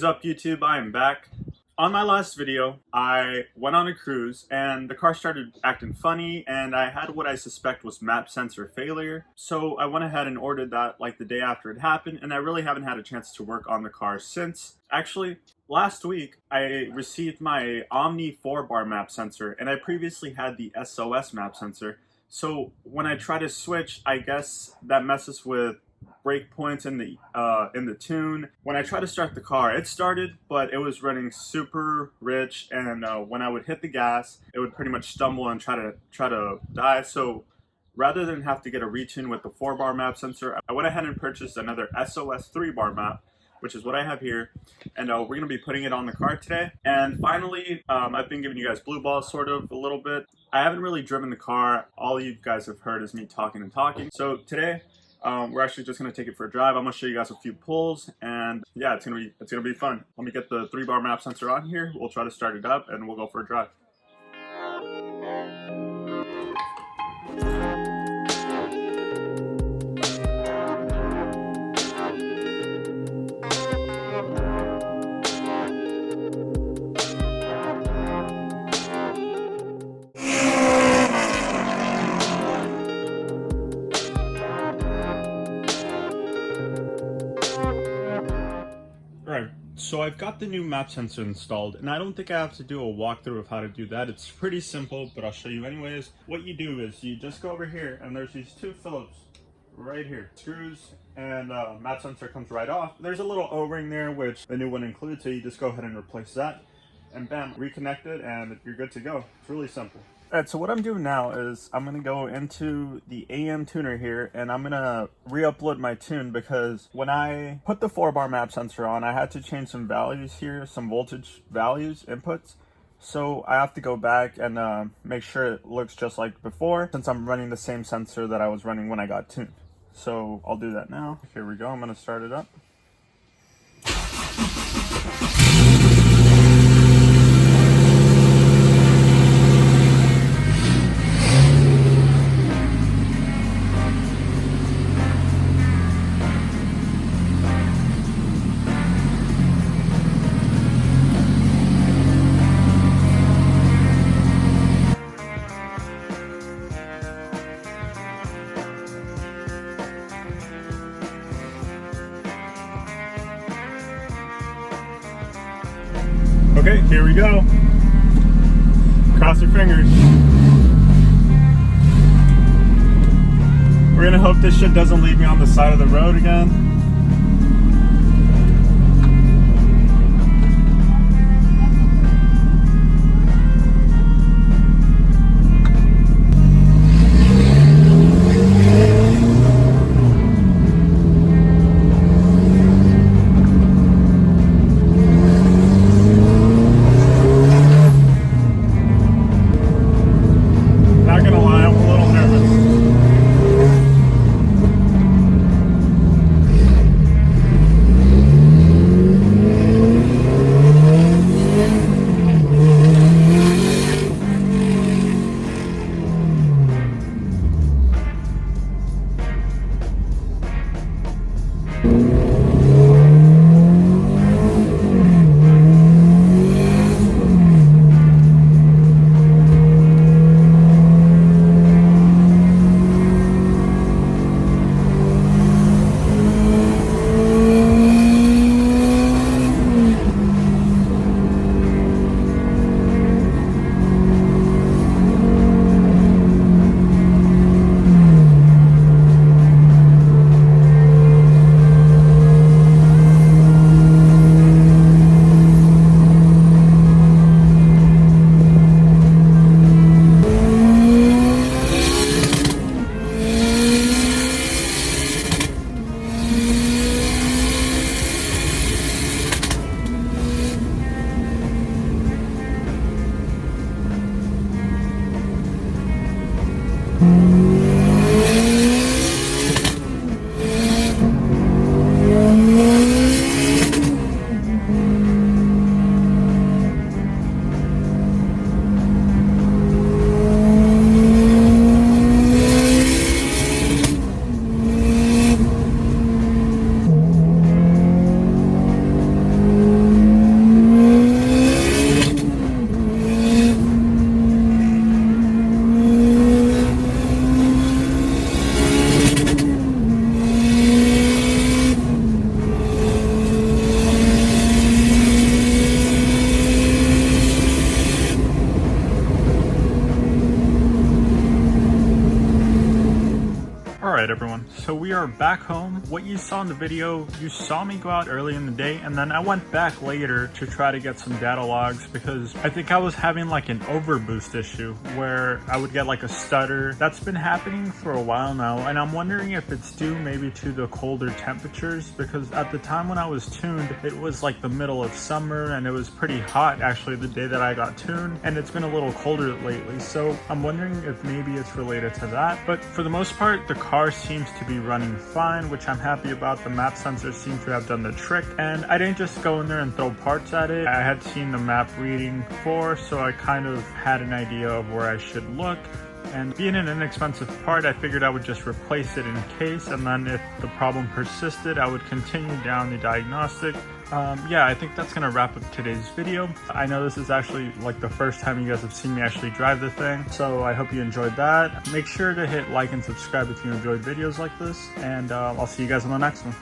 is up, YouTube? I am back. On my last video, I went on a cruise and the car started acting funny and I had what I suspect was map sensor failure. So I went ahead and ordered that like the day after it happened, and I really haven't had a chance to work on the car since. Actually, last week I received my Omni 4-bar map sensor, and I previously had the SOS map sensor. So when I try to switch, I guess that messes with brake points in the tune. When I tried to start the car, it started, but it was running super rich, and when I would hit the gas, it would pretty much stumble and try to die. So rather than have to get a retune with the 4-bar map sensor, I went ahead and purchased another SOS 3-bar map, which is what I have here, and we're going to be putting it on the car today. And finally, I've been giving you guys blue balls sort of a little bit. I haven't really driven the car. All you guys have heard is me talking and talking. So today, we're actually just gonna take it for a drive. I'm gonna show you guys a few pulls, and yeah, it's gonna be fun. Let me get the 3-bar map sensor on here. We'll try to start it up, and we'll go for a drive. Alright, so I've got the new map sensor installed, and I don't think I have to do a walkthrough of how to do that. It's pretty simple, but I'll show you anyways. What you do is you just go over here, and there's these two Phillips right here. Screws, and map sensor comes right off. There's a little O-ring there, which the new one includes, so you just go ahead and replace that, and bam, reconnect it, and you're good to go. It's really simple. Alright, so what I'm doing now is I'm going to go into the AM tuner here, and I'm going to re-upload my tune, because when I put the 4-bar map sensor on, I had to change some values here, some voltage values, inputs. So I have to go back and make sure it looks just like before, since I'm running the same sensor that I was running when I got tuned. So I'll do that now. Here we go. I'm going to start it up. Okay, here we go. Cross your fingers. We're gonna hope this shit doesn't leave me on the side of the road again. Alright everyone, so we are back home. What you saw in the video, you saw me go out early in the day, and then I went back later to try to get some data logs because I think I was having like an overboost issue where I would get like a stutter. That's been happening for a while now, and I'm wondering if it's due maybe to the colder temperatures, because at the time when I was tuned, it was like the middle of summer and it was pretty hot actually the day that I got tuned, and it's been a little colder lately. So I'm wondering if maybe it's related to that. But for the most part, the car seems to be running fine, which I'm happy about. The map sensors seem to have done the trick, and I didn't just go in there and throw parts at it. I had seen the map reading before, so I kind of had an idea of where I should look. And being an inexpensive part, I figured I would just replace it in case, and then if the problem persisted, I would continue down the diagnostic. Yeah, I think that's gonna wrap up today's video. I know this is actually like the first time you guys have seen me actually drive the thing, so I hope you enjoyed that. Make sure to hit like and subscribe if you enjoyed videos like this, and I'll see you guys on the next one.